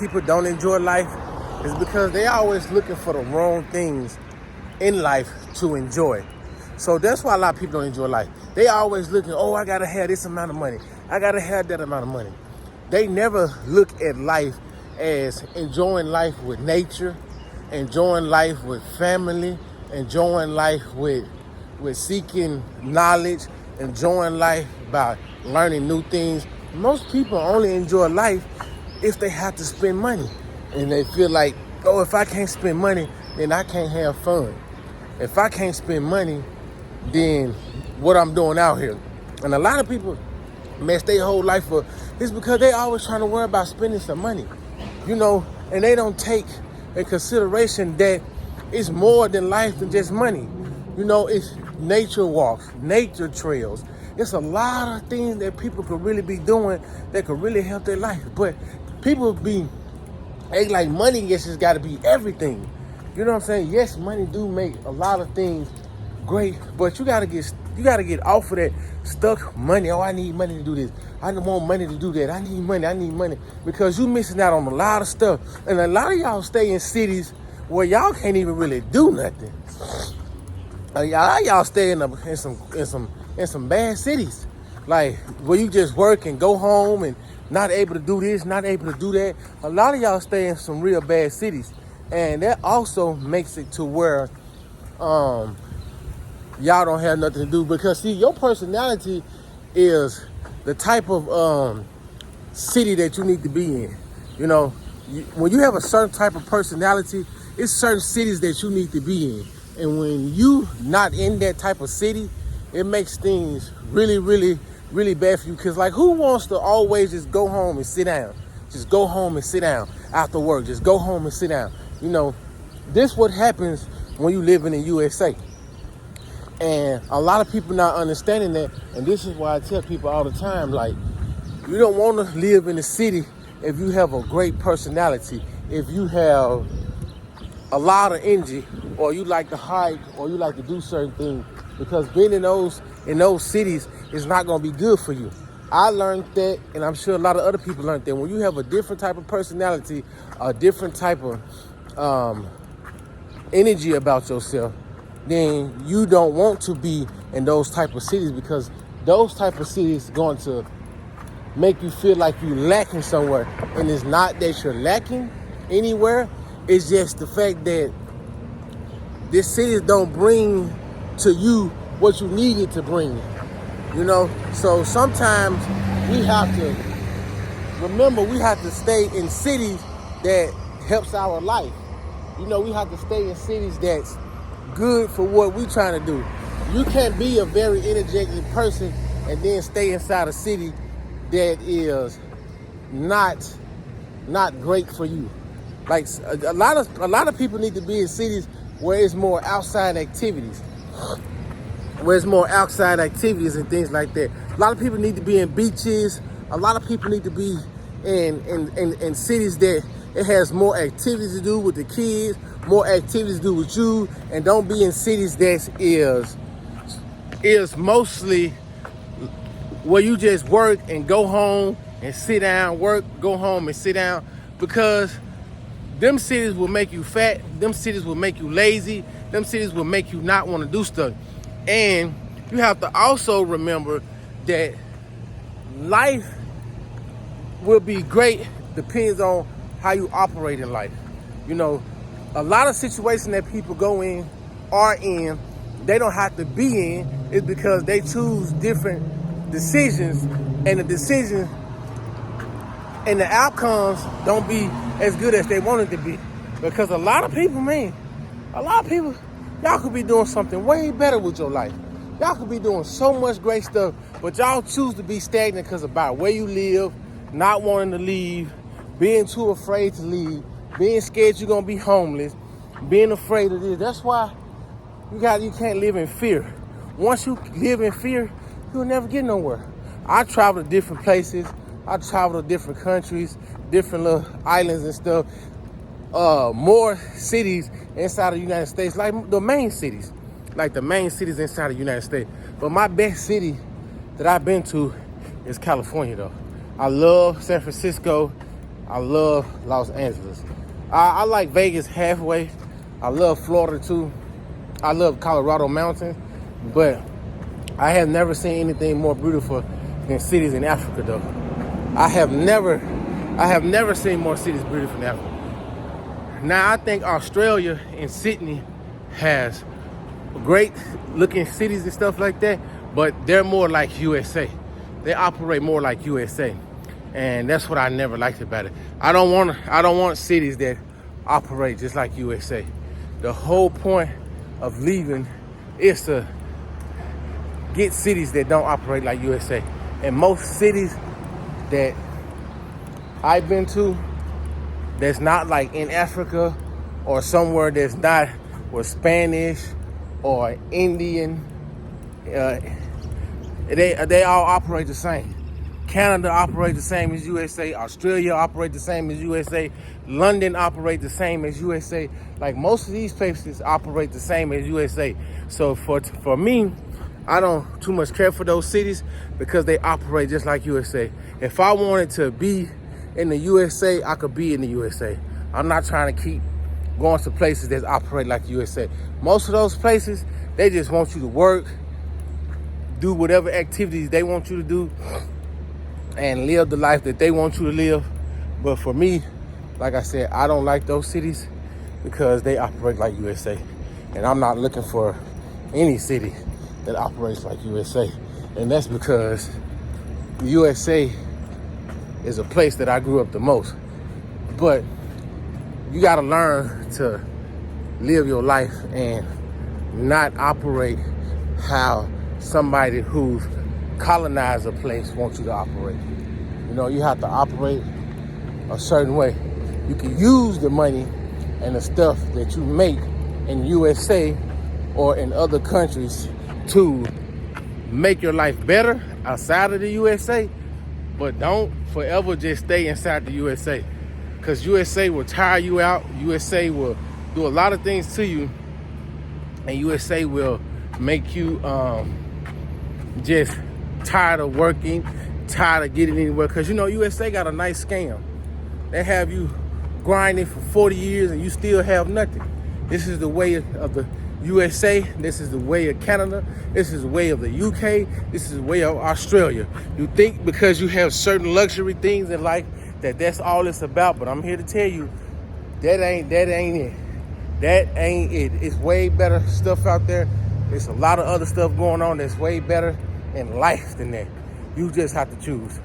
people don't enjoy life is because they always looking for the wrong things in life to enjoy. So that's why a lot of people don't enjoy life. They always looking, oh, I gotta have this amount of money. I gotta have that amount of money. They never look at life as enjoying life with nature, enjoying life with family, enjoying life with seeking knowledge, enjoying life by learning new things. Most people only enjoy life if they have to spend money. And they feel like, oh, if I can't spend money, then I can't have fun. If I can't spend money, then what I'm doing out here. And a lot of people mess their whole life up. It's because they always trying to worry about spending some money. And they don't take in consideration that it's more than life than just money. It's nature walks, nature trails. It's a lot of things that people could really be doing that could really help their life. But people act like money just got to be everything. You know what I'm saying? Yes, money do make a lot of things great, but you gotta get off of that stuck money. Oh, I need money to do this. I want money to do that. I need money. Because you missing out on a lot of stuff. And a lot of y'all stay in cities where y'all can't even really do nothing. Y'all stay in some bad cities. Like where you just work and go home and not able to do this, not able to do that. A lot of y'all stay in some real bad cities. And that also makes it to where y'all don't have nothing to do, because see, your personality is the type of city that you need to be in. When you have a certain type of personality, it's certain cities that you need to be in. And when you not in that type of city, it makes things really, really, really bad for you. Because like, who wants to always just go home and sit down? Just go home and sit down after work. Just go home and sit down. This what happens when you live in the USA. And a lot of people not understanding that. And this is why I tell people all the time, like, you don't want to live in the city if you have a great personality, if you have a lot of energy, or you like to hike, or you like to do certain things. Because being in those cities is not going to be good for you. I learned that, and I'm sure a lot of other people learned that. When you have a different type of personality, a different type of energy about yourself, then you don't want to be in those type of cities, because those type of cities are going to make you feel like you're lacking somewhere. And it's not that you're lacking anywhere. It's just the fact that these cities don't bring to you what you needed to bring. So sometimes we have to remember, we have to stay in cities that helps our life. We have to stay in cities that's good for what we're trying to do. You can't be a very energetic person and then stay inside a city that is not great for you. Like a lot of people need to be in cities where it's more outside activities. And things like that. A lot of people need to be in beaches. A lot of people need to be in cities that it has more activities to do with the kids, more activities to do with you, and don't be in cities that is mostly where you just work and go home and sit down, work, go home and sit down, because them cities will make you fat, them cities will make you lazy, them cities will make you not want to do stuff. And you have to also remember that life will be great depends on how you operate in life. A lot of situations that people are in, they don't have to be in, is because they choose different decisions, and the decisions and the outcomes don't be as good as they want it to be. Because a lot of people, y'all could be doing something way better with your life. Y'all could be doing so much great stuff, but y'all choose to be stagnant because about where you live, not wanting to leave, being too afraid to leave, being scared you're going to be homeless, being afraid of this. That's why you can't live in fear. Once you live in fear, you'll never get nowhere. I travel to different places. I travel to different countries, different little islands and stuff. More cities inside of the United States, like the main cities inside of the United States. But my best city that I've been to is California, though. I love San Francisco. I love Los Angeles. I like Vegas halfway. I love Florida too. I love Colorado mountains, but I have never seen anything more beautiful than cities in Africa though. I have never seen more cities beautiful than Africa. Now I think Australia and Sydney has great looking cities and stuff like that, but they're more like USA. They operate more like USA. And that's what I never liked about it. I don't want cities that operate just like USA. The whole point of leaving is to get cities that don't operate like USA. And most cities that I've been to that's not like in Africa or somewhere that's not with Spanish or Indian, they all operate the same. Canada operates the same as USA. Australia operates the same as USA. London operates the same as USA. Like most of these places operate the same as USA. So for me, I don't too much care for those cities because they operate just like USA. If I wanted to be in the USA, I could be in the USA. I'm not trying to keep going to places that operate like USA. Most of those places, they just want you to work, do whatever activities they want you to do, and live the life that they want you to live. But for me, like I said, I don't like those cities because they operate like USA. And I'm not looking for any city that operates like USA. And that's because the USA is a place that I grew up the most. But you gotta learn to live your life and not operate how somebody who's colonize a place wants you to operate. You know, you have to operate a certain way. You can use the money and the stuff that you make in USA or in other countries to make your life better outside of the USA, but don't forever just stay inside the USA, because USA will tire you out. USA will do a lot of things to you, and USA will make you just tired of working, tired of getting anywhere. Because you know, USA got a nice scam. They have you grinding for 40 years and you still have nothing. This is the way of the USA. This is the way of Canada. This is the way of the UK. This is the way of Australia. You think because you have certain luxury things in life that's all it's about, but I'm here to tell you that ain't it. That ain't it. It's way better stuff out there. There's a lot of other stuff going on that's way better in life than that. You just have to choose.